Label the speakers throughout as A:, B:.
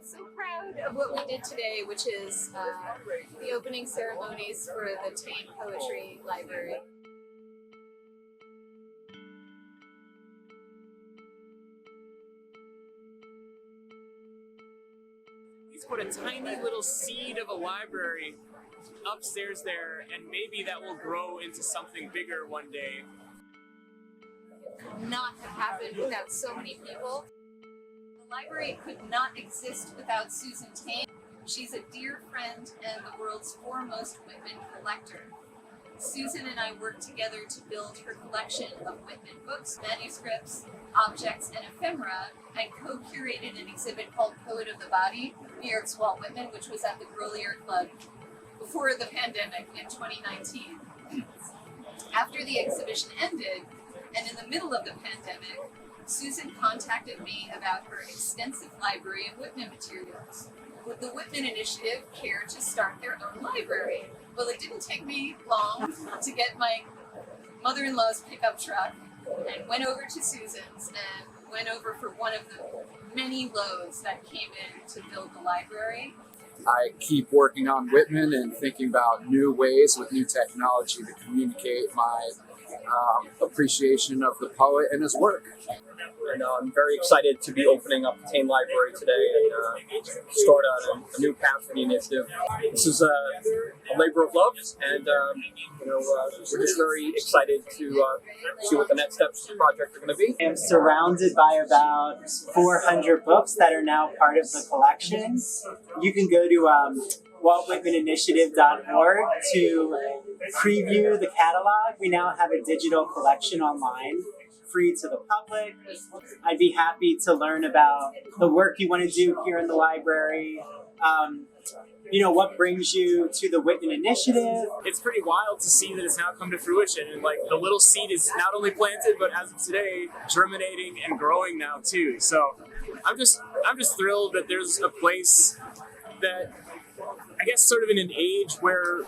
A: So proud of what we did today, which is the opening ceremonies for the Tane Poetry Library.
B: He's put a tiny little seed of a library upstairs there, and maybe that will grow into something bigger one day.
A: It could not have happened without so many people. The library could not exist without Susan Tane. She's a dear friend and the world's foremost Whitman collector. Susan and I worked together to build her collection of Whitman books, manuscripts, objects, and ephemera, and co-curated an exhibit called Poet of the Body, New York's Walt Whitman, which was at the Grolier Club before the pandemic in 2019. After the exhibition ended, and in the middle of the pandemic, Susan contacted me about her extensive library of Whitman materials. Would the Whitman Initiative care to start their own library? Well, it didn't take me long to get my mother-in-law's pickup truck and went over to Susan's and went over for one of the many loads that came in to build the library.
C: I keep working on Whitman and thinking about new ways with new technology to communicate my appreciation of the poet and his work.
D: And I'm very excited to be opening up the Tane Library today and start on a new path for the initiative. This is a labor of love, and we're just very excited to see what the next steps of the project are going to be.
E: I'm surrounded by about 400 books that are now part of the collection. You can go to WaltWhitmanInitiative.org to preview the catalog. We now have a digital collection online, free to the public. I'd be happy to learn about the work you want to do here in the library. What brings you to the Whitman Initiative?
B: It's pretty wild to see that it's now come to fruition, and like the little seed is not only planted, but as of today, germinating and growing now too. So I'm just thrilled that there's a place that, I guess, sort of in an age where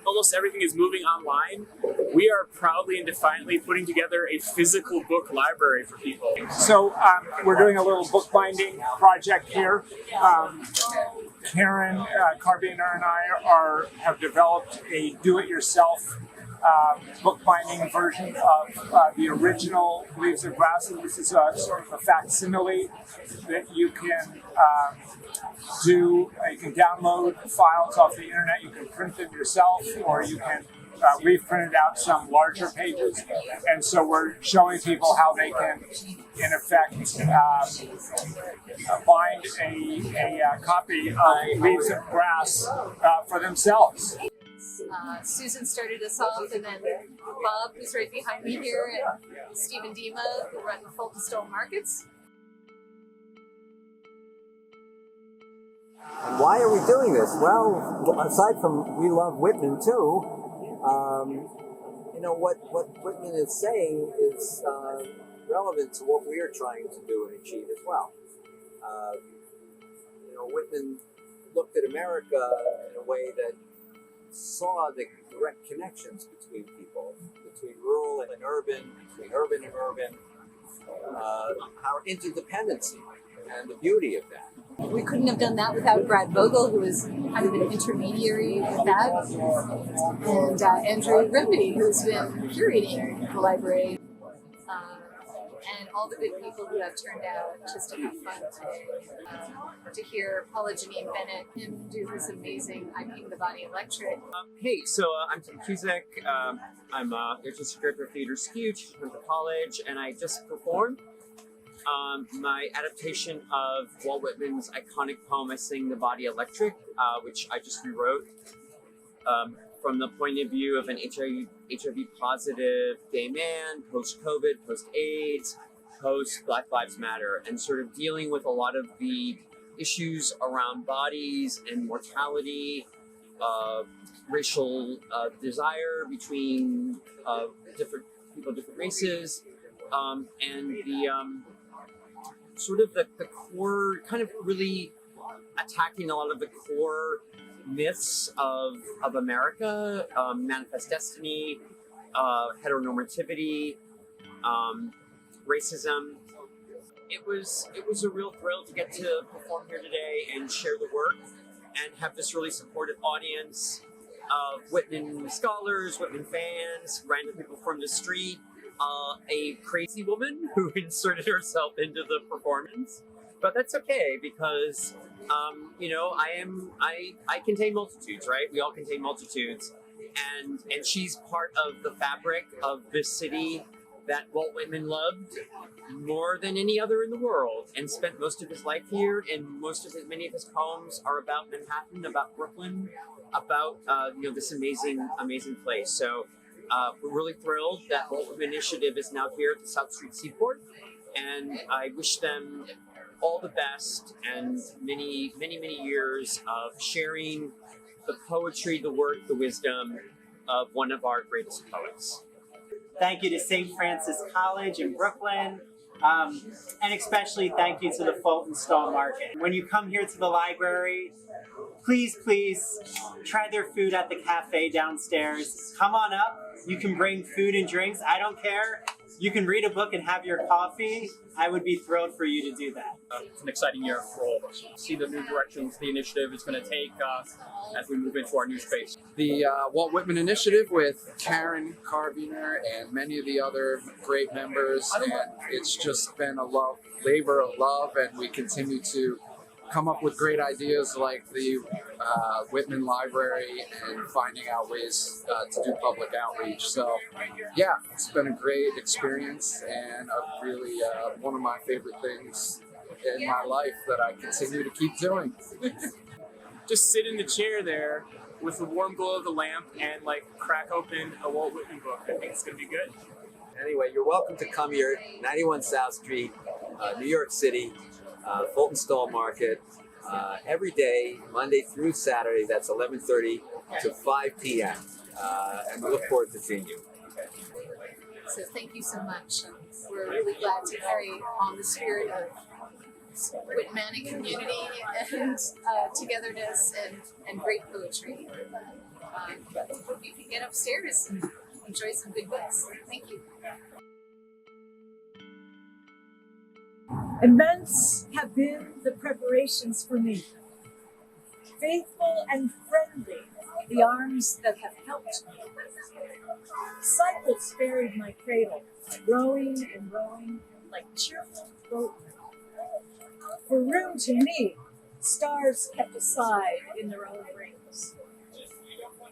B: almost everything is moving online, we are proudly and defiantly putting together a physical book library for people.
F: So we're doing a little bookbinding project here. Karen Carbiner and I have developed a do-it-yourself bookbinding version of the original Leaves of Grass. And this is sort of a facsimile that you can do. You can download files off the internet, you can print them yourself, or you can we've printed out some larger pages, and so we're showing people how they can, in effect, bind a copy of Leaves of Grass for themselves.
A: Susan started us off, and then Bob, who's right behind me here, and Stephen Dima, who run the Folkestone Markets.
G: And why are we doing this? Well, aside from we love Whitman too, what Whitman is saying is relevant to what we are trying to do and achieve as well. Whitman looked at America in a way that saw the direct connections between people, between rural and urban, between urban and urban, our interdependency and the beauty of that.
A: We couldn't have done that without Brad Vogel, who was kind of an intermediary with that, and Andrew Rimby, who's been curating the library, and all the good people who have turned out just to have fun today. To hear Paula Janine Bennett, him do his amazing I Ping the Body Electric.
H: Hey, so I'm Tim Cusick. I'm a artistic director of Theater Skew, went to college, and I just performed my adaptation of Walt Whitman's iconic poem, I Sing the Body Electric, which I just rewrote from the point of view of an HIV positive gay man, post-COVID, post-AIDS, post-Black Lives Matter, and sort of dealing with a lot of the issues around bodies and mortality, racial desire between different people, different races, and the sort of the core, kind of really attacking a lot of the core myths of America, manifest destiny, heteronormativity, racism, it was a real thrill to get to perform here today and share the work and have this really supportive audience of Whitman scholars, Whitman fans, random people from the street, a crazy woman who inserted herself into the performance. But that's okay because, I contain multitudes, right? We all contain multitudes. And she's part of the fabric of this city that Walt Whitman loved more than any other in the world and spent most of his life here. And many of his poems are about Manhattan, about Brooklyn, about this amazing place. So we're really thrilled that Walt Whitman Initiative is now here at the South Street Seaport, and I wish them all the best and many years of sharing the poetry, the work, the wisdom of one of our greatest poets.
E: Thank you to St. Francis College in Brooklyn. And especially thank you to the Fulton Stall Market. When you come here to the library, please try their food at the cafe downstairs. Come on up. You can bring food and drinks. I don't care. You can read a book and have your coffee. I would be thrilled for you to do that.
D: It's an exciting year for all of us. See the new directions the initiative is going to take as we move into our new space.
C: The Walt Whitman Initiative with Karen Carviner and many of the other great members, and it's just been a labor of love, and we continue to come up with great ideas like the Whitman Library and finding out ways to do public outreach. So yeah, it's been a great experience and a really one of my favorite things in my life that I continue to keep doing.
B: Just sit in the chair there with the warm glow of the lamp and crack open a Walt Whitman book. I think it's gonna be good.
G: Anyway, you're welcome to come here, 91 South Street, New York City, Fulton Stall Market, every day, Monday through Saturday. That's 11:30 to 5 p.m. And we look forward to seeing you.
A: So thank you so much. We're really glad to carry on the spirit of Whitmanic community and togetherness and great poetry. Hope you can get upstairs and enjoy some good books. Thank you.
I: Immense have been the preparations for me. Faithful and friendly the arms that have helped me. Cycles ferried my cradle, rowing and rowing like cheerful boatmen. For room to me, stars kept aside in their own rings.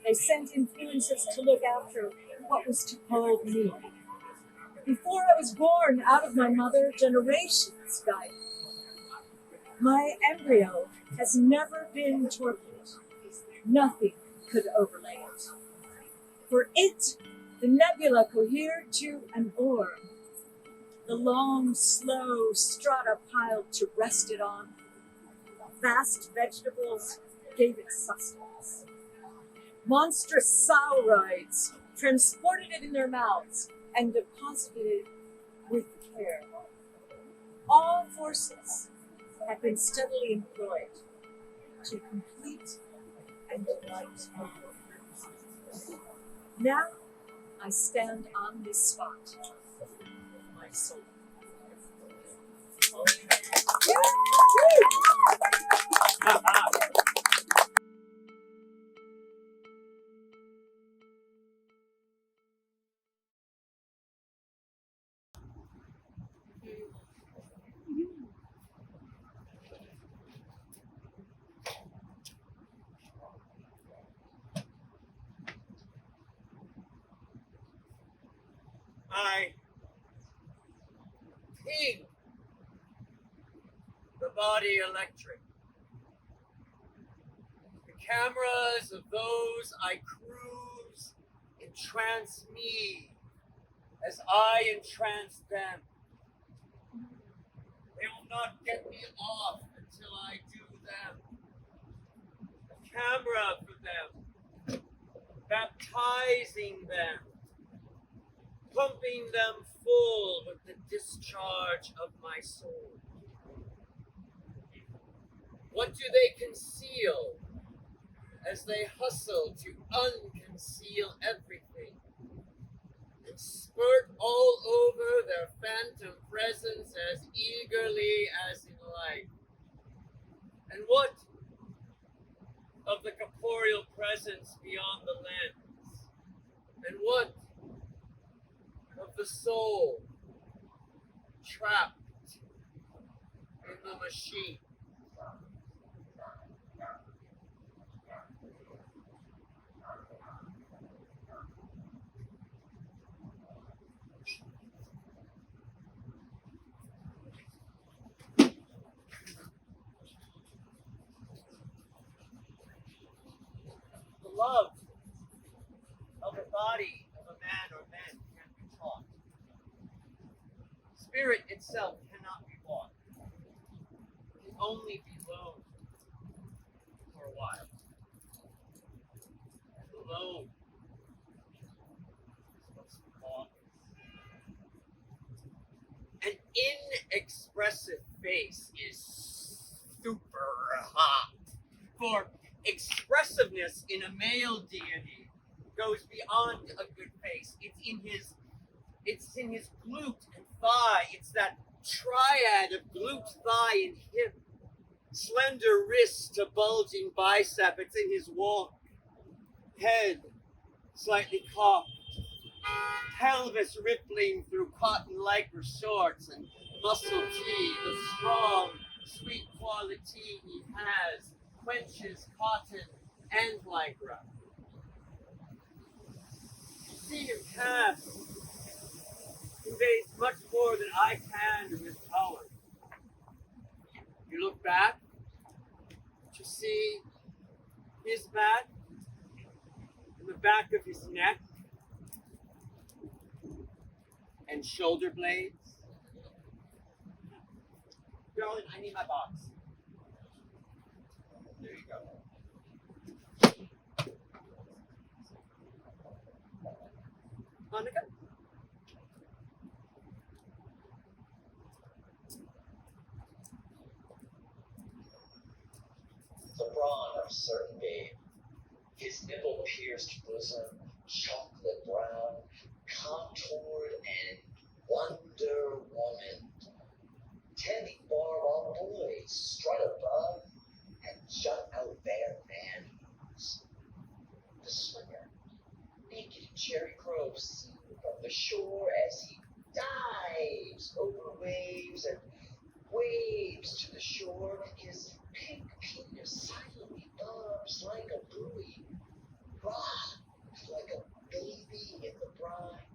I: They sent influences to look after what was to hold me. Before I was born out of my mother, generations guided. My embryo has never been torpid. Nothing could overlay it. For it, the nebula cohered to an orb. The long, slow strata piled to rest it on. Vast vegetables gave it sustenance. Monstrous sauroids transported it in their mouths and deposited it with care. All forces have been steadily employed to complete and delight. Now I stand on this spot, my soul.
J: I ping the body electric. The cameras of those I cruise entrance me as I entrance them. They will not get me off until I do them. A camera for them, baptizing them, pumping them full with the discharge of my soul. What do they conceal as they hustle to unconceal everything and spur spurt all over their phantom presence as eagerly as in light. And what of the corporeal presence beyond the lens? And what of the soul trapped in the machine? The love of the body of a man or men can be taught. Spirit itself cannot be bought. It can only be loaned for a while. And the loan is what's bought. An inexpressive face is super hot. For expressiveness in a male deity goes beyond a good face. It's in his glute and thigh. It's that triad of glute, thigh, and hip. Slender wrist to bulging bicep. It's in his walk. Head slightly cocked. Pelvis rippling through cotton lycra shorts and muscle tee. The strong, sweet quality he has quenches cotton and lycra. See him cast conveys much more than I can in this power. You look back to see his back and the back of his neck and shoulder blades. Darling, I need my box. There you go. Monica?
K: The brawn of certain babe, his nipple-pierced bosom, chocolate brown, contoured and Wonder Woman. Teddy bar boys strut above and jut out their manholes. The swinger, naked cherry grove seen from the shore as he dives over waves and waves to the shore, his pink penis silently bobs like a buoy, rocks like a baby in the brine.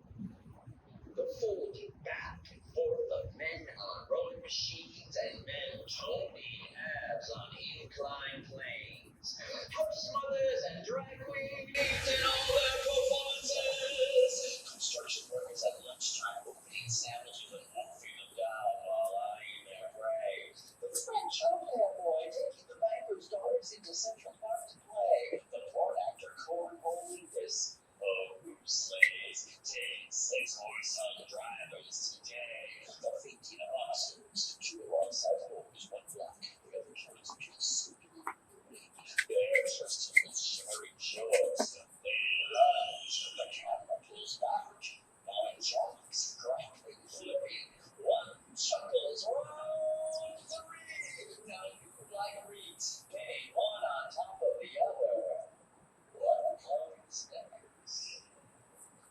K: The folding back and forth of men on rowing machines and men toning abs on inclined planes. House mothers and drag queens in all their performances. Construction workers at lunchtime opening sandwiches and wolfing them down while eyeing their prey. The French childcare boy taking the banker's daughters into Central Park to play. The porn actor cornholing this. Oh, who slays? Tane slays horse on the drivers today. The 18 monsters, 2 alongside holes, 1 black, the other turns into simply moving. They're just in cherry shorts. They lunge, the camera pulls back. 9 jocks, grappling, flipping. 1 chuckles, round 3. Now you like reeds, pay 1 on top of the other. What comes next?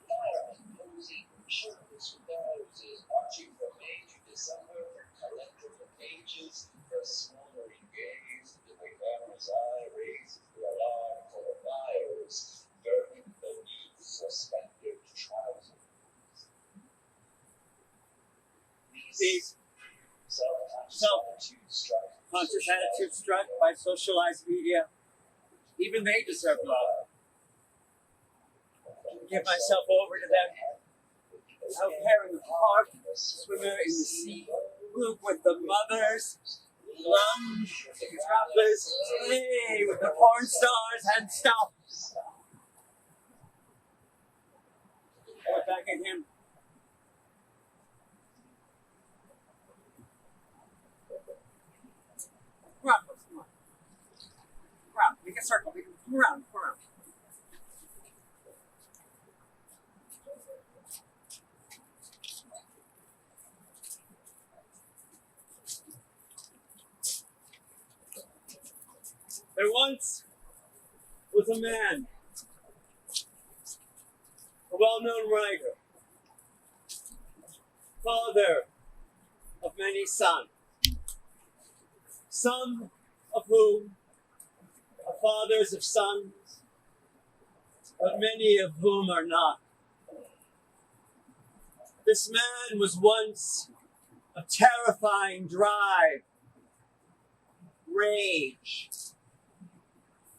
K: Firemen posing, shirtless with their hoses, marching from May to December, electrical pages, their smoldering gaze into the camera's eye raises the alarm for the fires, burning beneath suspended trousers.
J: These self-conscious attitudes struck by socialized media, even they deserve love. Give myself over to them. Out here in the park, swimmer in the sea, loop with the mothers, lunge, topless, play with the porn stars and stuff. Look back at him. Come on, come on. Come around, make a circle, come around, come around. There once was a man, a well-known writer, father of many sons, some of whom are fathers of sons, but many of whom are not. This man was once a terrifying drive, rage,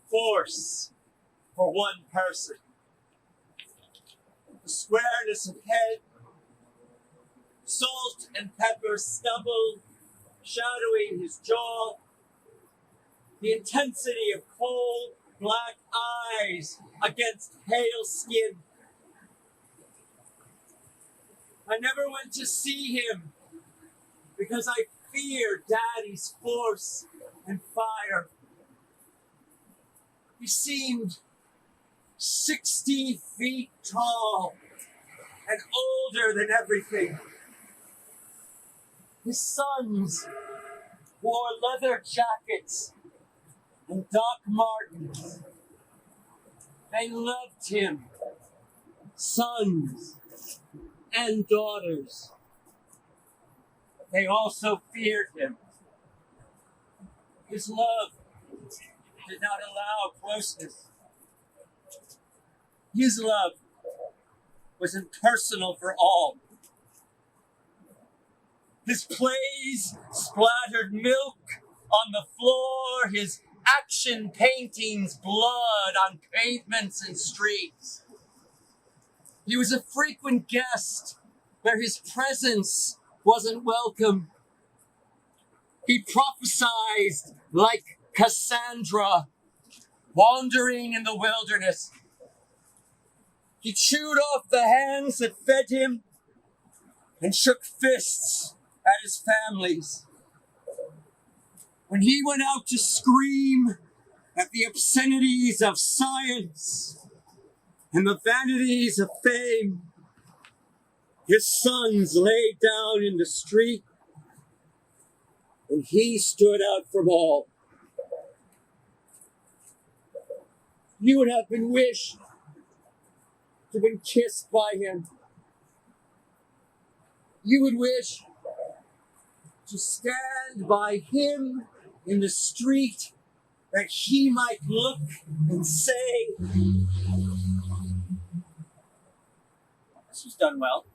J: force for one person. The squareness of head, salt and pepper stubble shadowing his jaw, the intensity of cold black eyes against pale skin. I never went to see him because I feared Daddy's force and fire. He seemed 60 feet tall and older than everything. His sons wore leather jackets and Doc Martens. They loved him, sons and daughters. They also feared him. His love did not allow closeness. His love was impersonal for all. His plays splattered milk on the floor, his action paintings blood on pavements and streets. He was a frequent guest where his presence wasn't welcome. He prophesied like Cassandra, wandering in the wilderness. He chewed off the hands that fed him and shook fists at his families. When he went out to scream at the obscenities of science and the vanities of fame, his sons lay down in the street and he stood out from all. You would have been wished to have been kissed by him. You would wish to stand by him in the street that he might look and say, "This was done well."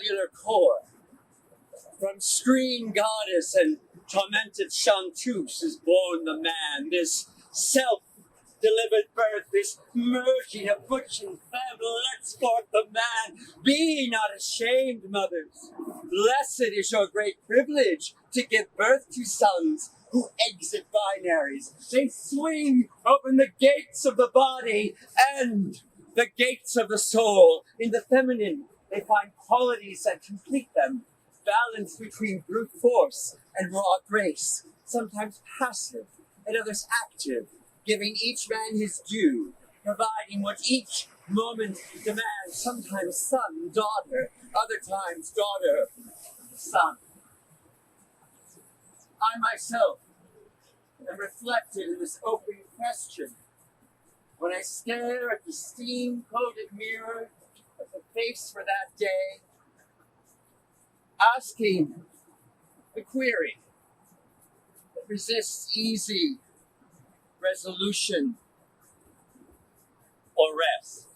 J: cellular core. From screen goddess and tormented chanteuse is born the man, this self-delivered birth, this merging of butch and femme lets forth the man. Be not ashamed, mothers. Blessed is your great privilege to give birth to sons who exit binaries. They swing open the gates of the body and the gates of the soul. In the feminine, they find qualities that complete them. Balance between brute force and raw grace, sometimes passive and others active, giving each man his due, providing what each moment demands, sometimes son, daughter, other times daughter, son. I myself am reflected in this open question when I stare at the steam-coated mirror of the face for that day, asking the query that resists easy resolution or rest.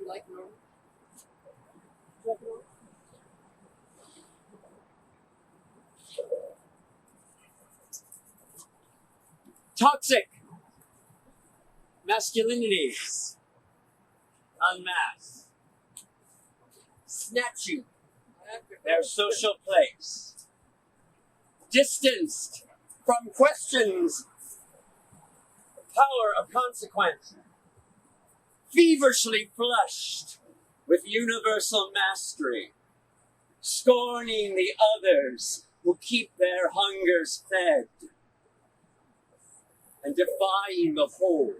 I: You like Norm?
J: Toxic masculinities unmasked, snatching their social place, distanced from questions, power of consequence, feverishly flushed with universal mastery, scorning the others who keep their hungers fed, and defying the whole.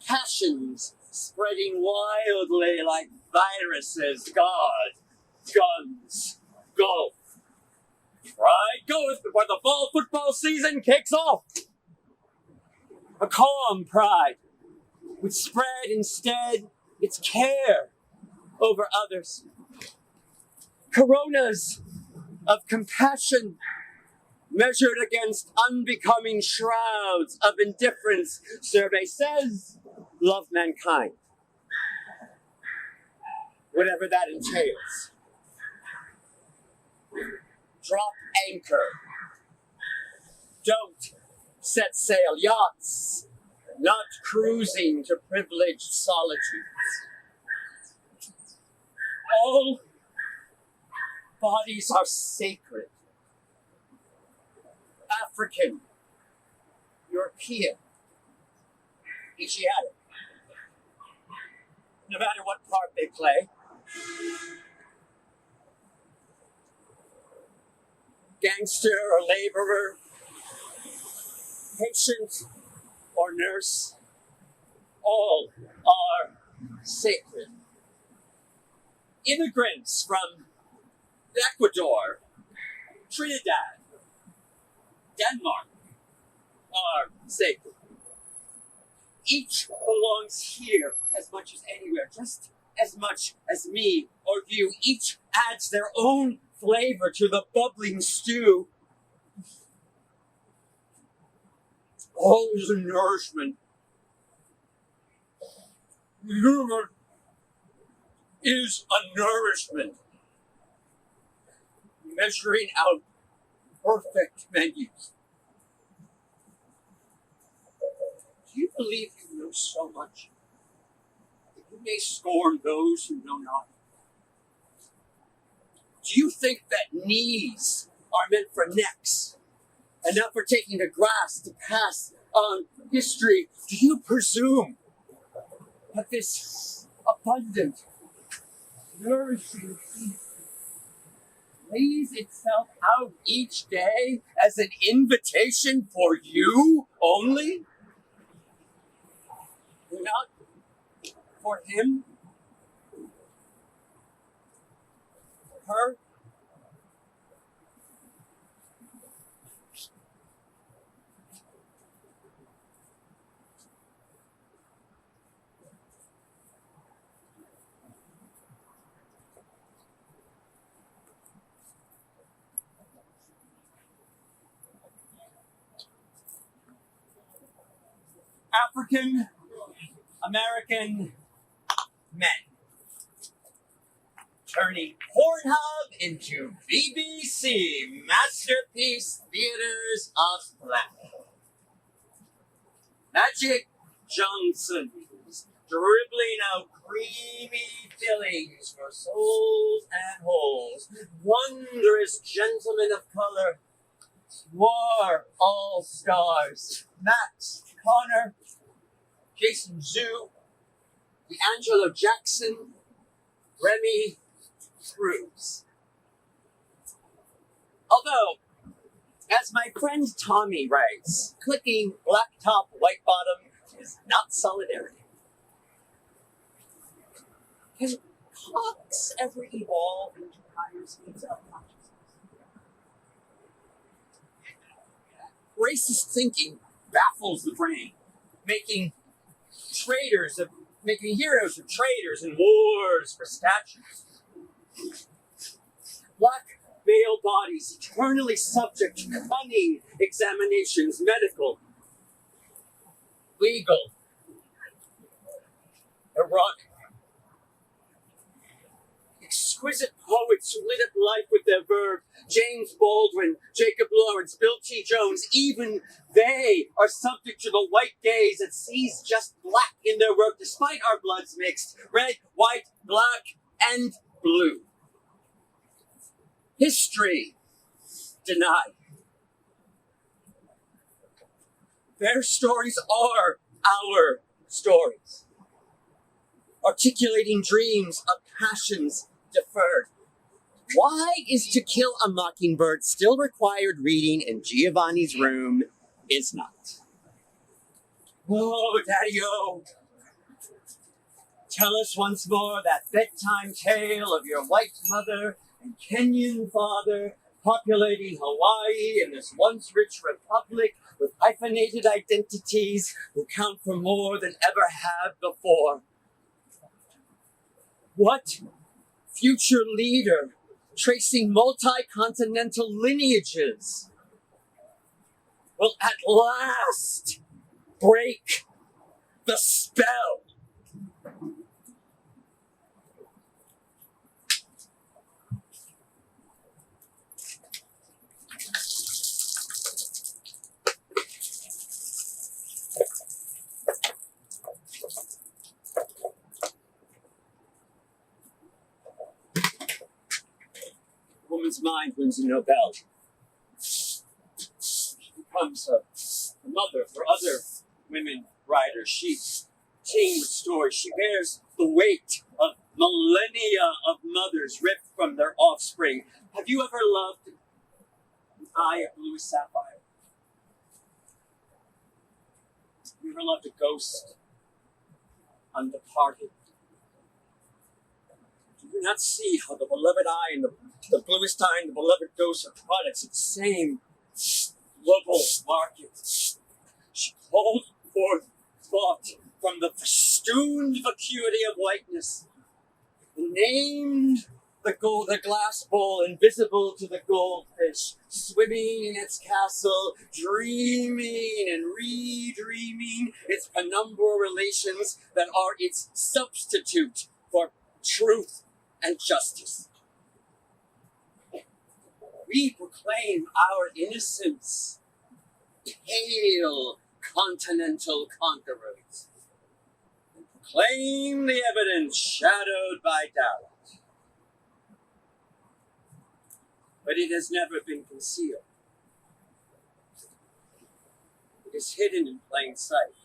J: Passions spreading wildly like viruses. God, guns, golf. Pride goeth before the fall football season kicks off. A calm pride would spread instead its care over others. Coronas of compassion measured against unbecoming shrouds of indifference. Survey says, love mankind. Whatever that entails. Drop anchor. Don't set sail. Yachts, not cruising to privileged solitudes. All bodies are sacred. African, European, Asiatic. No matter what part they play. Gangster or laborer, patient or nurse, all are sacred. Immigrants from Ecuador, Trinidad, Denmark are sacred. Each belongs here as much as anywhere, just as much as me or you. Each adds their own flavor to the bubbling stew. All is a nourishment. Humor is a nourishment. Measuring out perfect menus. Do you believe you know so much that you may scorn those who know not? Do you think that knees are meant for necks and not for taking the grass to pass on history? Do you presume that this abundant, nourishing feast lays itself out each day as an invitation for you only? Do not
H: For him? Her? African American men turning Pornhub into BBC masterpiece theaters of black. Magic Johnson dribbling out creamy fillings for souls and holes. Wondrous gentlemen of color, war all-stars. Max Connor, Jason Zhu, D'Angelo Jackson, Remy Cruz. Although, as my friend Tommy writes, clicking black top, white bottom is not solidarity. Can cocks ever evolve into higher speeds of consciousness? Racist thinking baffles the brain, making heroes of traitors and wars for statues. Black male bodies eternally subject to cunning examinations, medical, legal, erotic. Exquisite poets who lit up life with their verve, James Baldwin, Jacob Lawrence, Bill T. Jones, even they are subject to the white gaze that sees just black in their work, despite our bloods mixed, red, white, black, and blue. History denied. Their stories are our stories, articulating dreams of passions deferred. Why is To Kill a Mockingbird still required reading in Giovanni's room is not? Oh, Daddy-o, tell us once more that bedtime tale of your white mother and Kenyan father populating Hawaii in this once rich republic with hyphenated identities who count for more than ever have before. What future leader tracing multi-continental lineages will at last break the spell? Woman's mind wins a Nobel. She becomes a mother for other women writers. She's king with stories. She bears the weight of millennia of mothers ripped from their offspring. Have you ever loved an eye of blue sapphire? Have you ever loved a ghost undeparted? Do you not see how the beloved eye and the bluest eye and the beloved ghost are products of the same global market? She called forth thought from the festooned vacuity of whiteness and named the glass bowl invisible to the goldfish, swimming in its castle, dreaming and redreaming its penumbral relations that are its substitute for truth and justice. We proclaim our innocence, pale continental conquerors, and proclaim the evidence shadowed by doubt. But it has never been concealed. It is hidden in plain sight.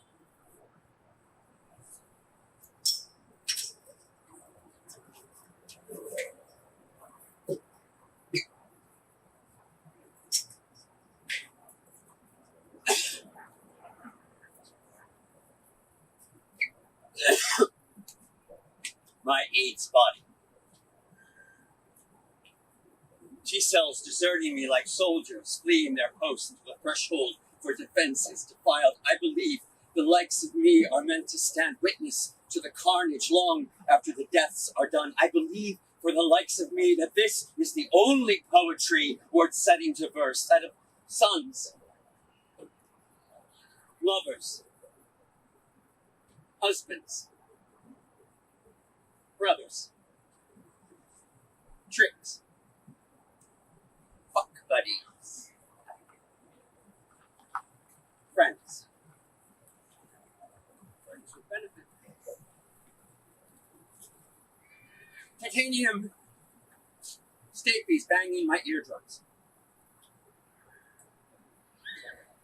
J: my AIDS body. T-cells deserting me like soldiers fleeing their posts to the threshold for defenses defiled. I believe the likes of me are meant to stand witness to the carnage long after the deaths are done. I believe for the likes of me that this is the only poetry worth setting to verse, that of sons, lovers, husbands, brothers, tricks, fuck buddies, friends, friends with benefit, titanium staples banging my eardrums,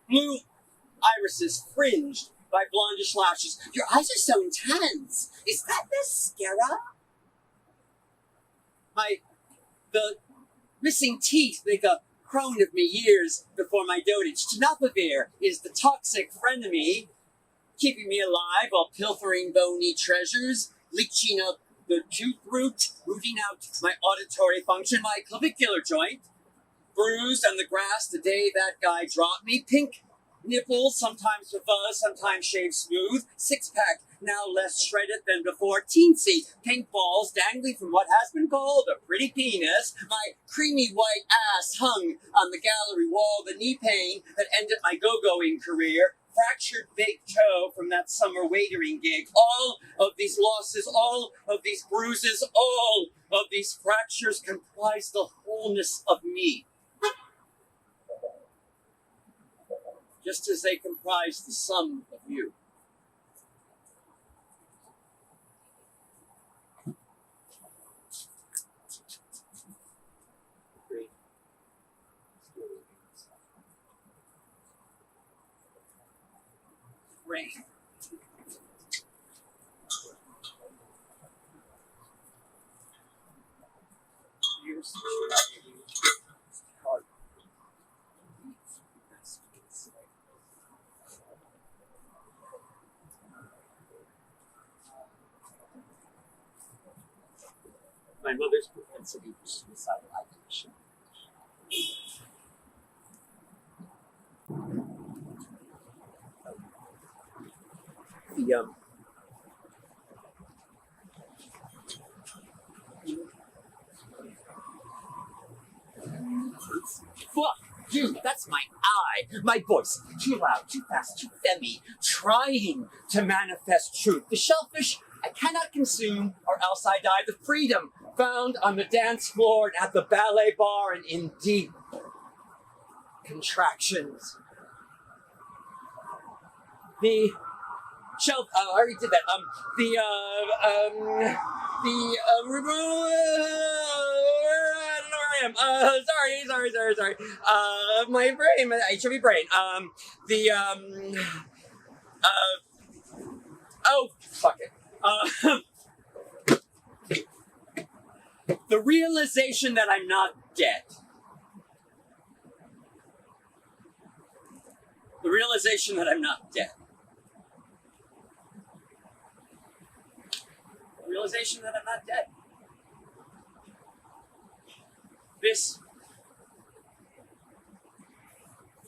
J: blue irises fringed by blondish lashes. Your eyes are so intense. Is that mascara? The missing teeth make a crone of me years before my dotage. Tenofovir is the toxic frenemy, keeping me alive while pilfering bony treasures, leeching up the tooth root, rooting out my auditory function, my clavicular joint, bruised on the grass the day that guy dropped me, pink nipples, sometimes with fuzz, sometimes shaved smooth, six-pack, now less shredded than before, teensy, pink balls dangling from what has been called a pretty penis, my creamy white ass hung on the gallery wall, the knee pain that ended my go-going career, fractured big toe from that summer waitering gig, all of these losses, all of these bruises, all of these fractures comprise the wholeness of me. Just as they comprise the sum of you. Rain. Years hard. My mother's propensity for suicidal ideation. Fuck you, that's my eye. My voice, too loud, too fast, too femmy, trying to manifest truth. The shellfish I cannot consume or else I die. The freedom found on the dance floor and at the ballet bar and in deep contractions. The shelf, I already did that. I don't know where I am. Sorry. My brain, I should be brain. Oh, fuck it. The realization that I'm not dead. The realization that I'm not dead. The realization that I'm not dead. This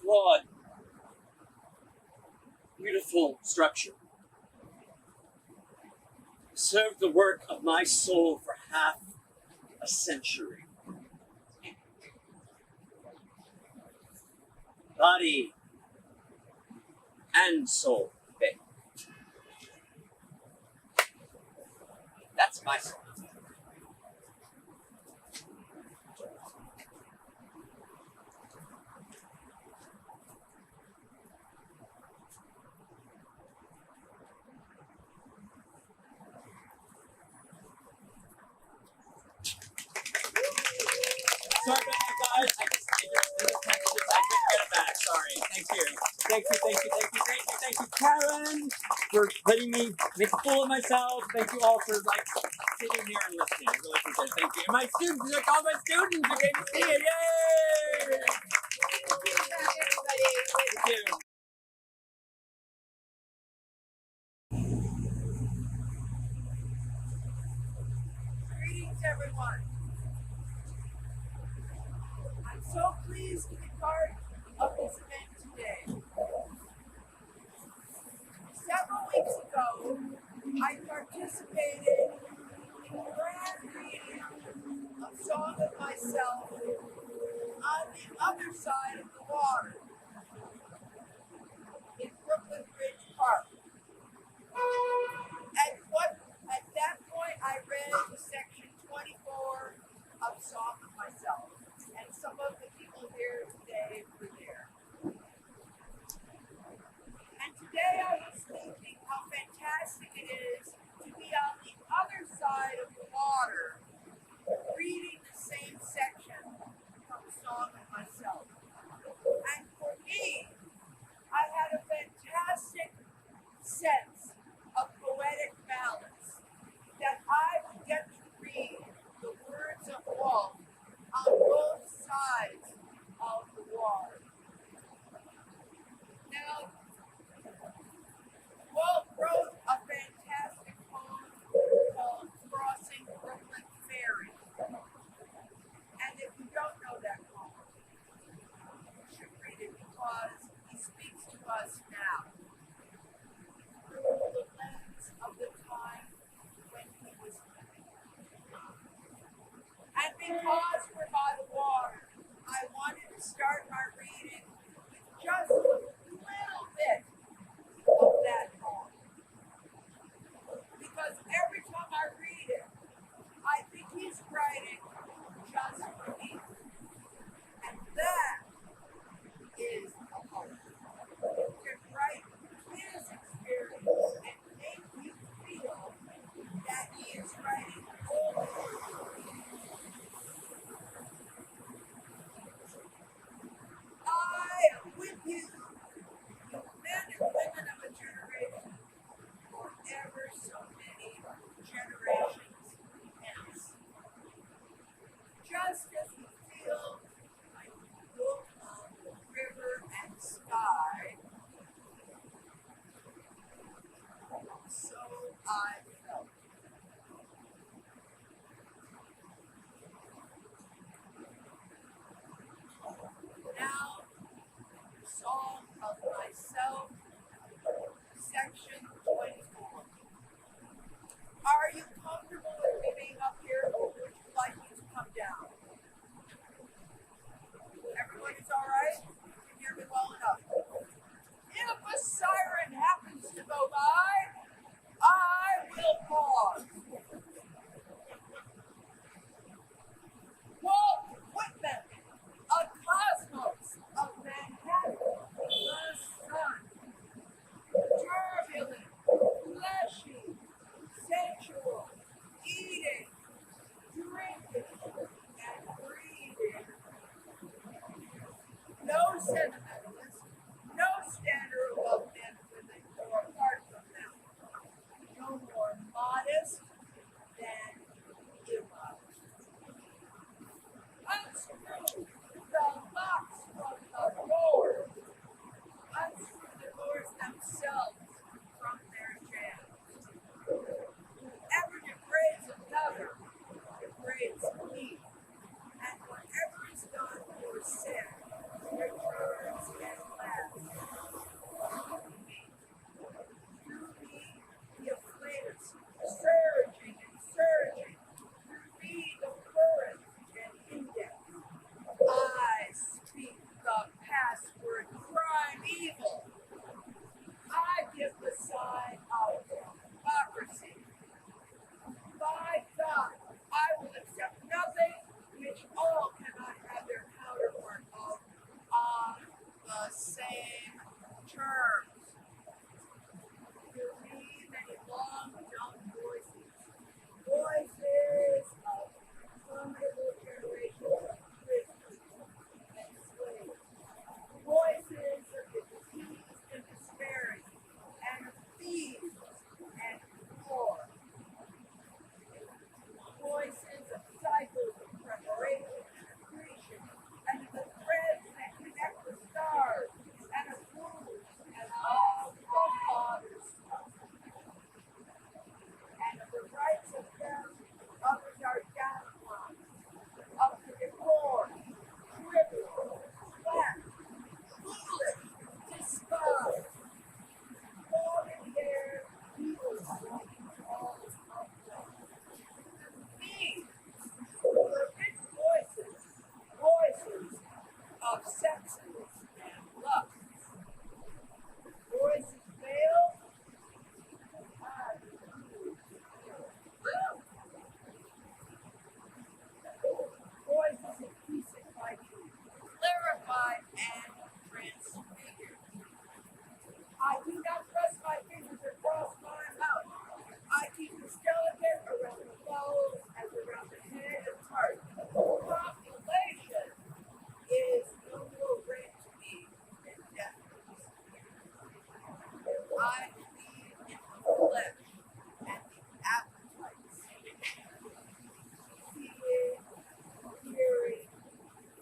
J: flawed, beautiful structure served the work of my soul for half a century. Body and soul, babe. That's my soul. Sorry about that, guys. I just I couldn't get it back. Sorry. Thank you, Karen, for letting me make a fool of myself. Thank you all for sitting here and listening. I really appreciate it. Thank you. And my students, all my students, you get to see it. Yay! Thank you.
L: pleased to be part of this event today. Several weeks ago, I participated in a grand reading of Song of Myself on the other side of the water in Brooklyn Bridge Park. At that point, I read section 24 of Song of Myself, and some of the people here today were there. And today I was thinking how fantastic it is to be on the other side of the water, reading the same section from Song of Myself. And for me, I had a fantastic sense of poetic balance that I would get to read the words of Walt on both sides of the water. Now, Walt wrote a fantastic poem called Crossing Brooklyn Ferry. And if you don't know that poem, you should read it because he speaks to us now through the lens of the time when he was living. And because we're by the water, I wanted to start my reading with just a little bit of that poem. Because every time I read it, I think he's writing just for me. And that is a poem. He can write his experience and make you feel that he is writing only for you. I am with you, you men and women of a generation, for ever so many generations hence. Just as you feel like you look on the river and sky, so I felt. Now, Song of Myself, section 24. Are you comfortable with me being up here, or would you like me to come down? Everybody's all right? You can hear me well enough. If a siren happens to go by, I will pause. Walt Whitman, a cosmos of Manhattan, the sun. Turbulent, fleshy, sensual, eating, drinking, and breathing. No sentimentalist, no stander above men, women, or apart from them. No more modest than immodest. Unscrew the locks from the doors. Unscrew the doors themselves from their jams. Whoever degrades another degrades me. And whatever is done or said returns sexes and lusts. Voices fail. Voices of peace and fighting, clarified and transfigured. I do not press my fingers across my mouth. I keep the skeleton around the bones as around the head and heart. Population is no more rent to me than death. I believe in the flesh and the appetites. Seeing, hearing,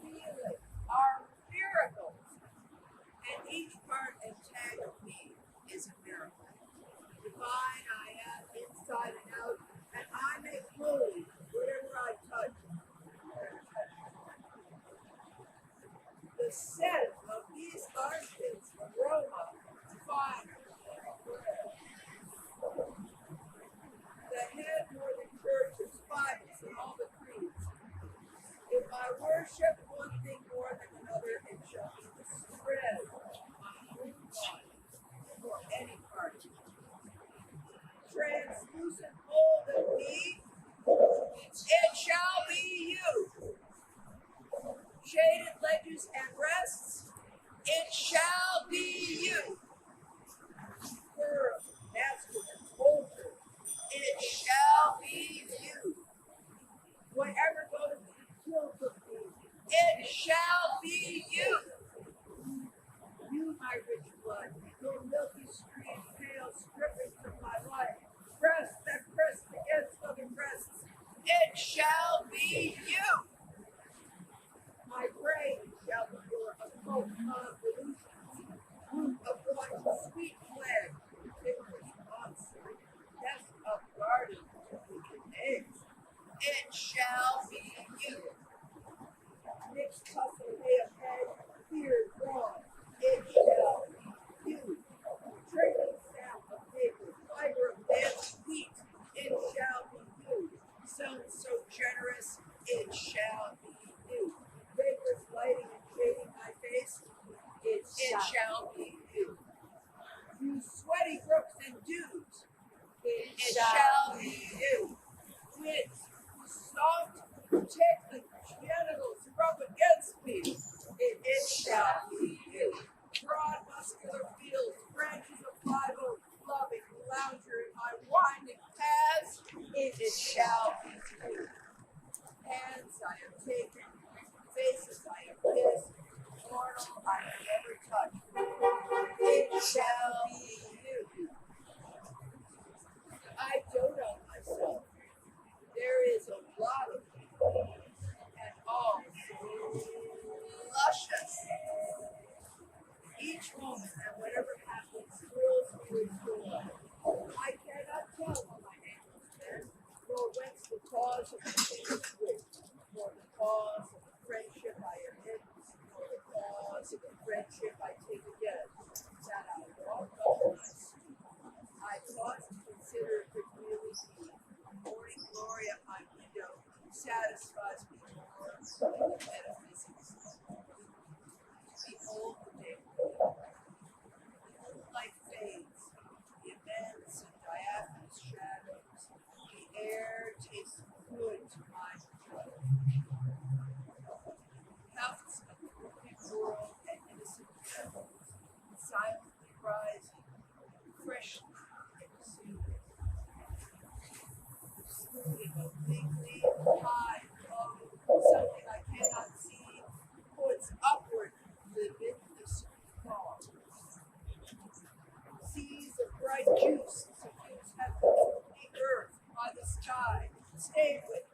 L: feeling are miracles, and each part and tag of me is a miracle. Divine I am inside and out, and I make holy whatever I touch. The scent of these armpits, aroma, finer than bread. The head more than churches, Bibles, and all the creeds. If I worship one thing more than another, it shall be the spread of my own body for any party. Translucent mold of me, it shall be you. Shaded ledges and rests, it shall be you. Curve, masculine, vulture, it shall be you. Whatever goes to kill for me, it shall be you. You, my rich blood, your milky stream, pale stripping from my life, breast that pressed against other breasts, it shall be you. My brain shall be your occult convolutions, of what sweet flag, ticklish monster, nest of garden, and eggs, it shall be you. Mixed tussle way of head, beard wrong, it shall be you. Trickling sound of paper, fiber of danced wheat, it shall be you. Sun so generous, it shall be you. Vapors lighting and shading my face, it shall be you. You sweaty brooks and dews, it shall be you. Winds, soft, tick the genitals, rub against me, it shall be you. Broad muscular fields, branches of live oak, loving lounger in my winding paths, it shall be you. Hands I have taken, faces I have kissed, mortal I have never touched, it shall be you. I dote on myself. There is a lot of people, and all so luscious. Each moment and whatever happens thrills me with joy. I cannot tell what my name was then, nor whence the cause of the change which, nor the cause of the friendship I admit, nor the cause of the friendship I take again, that I walk up and I stoop. I pause to consider if it really be. Morning glory at my window satisfies me more than the metaphysics. Behold the day. The moonlight fades, the immense and diaphanous shadows. The air tastes good to my blood. Tufts of the moving world and innocent devils, silently rising, freshly exuding. Smoothing obliquely, high, low, something I cannot see, points upward libidinous fall. Seas of bright juice suffuse heaven, the earth by the sky, stayed with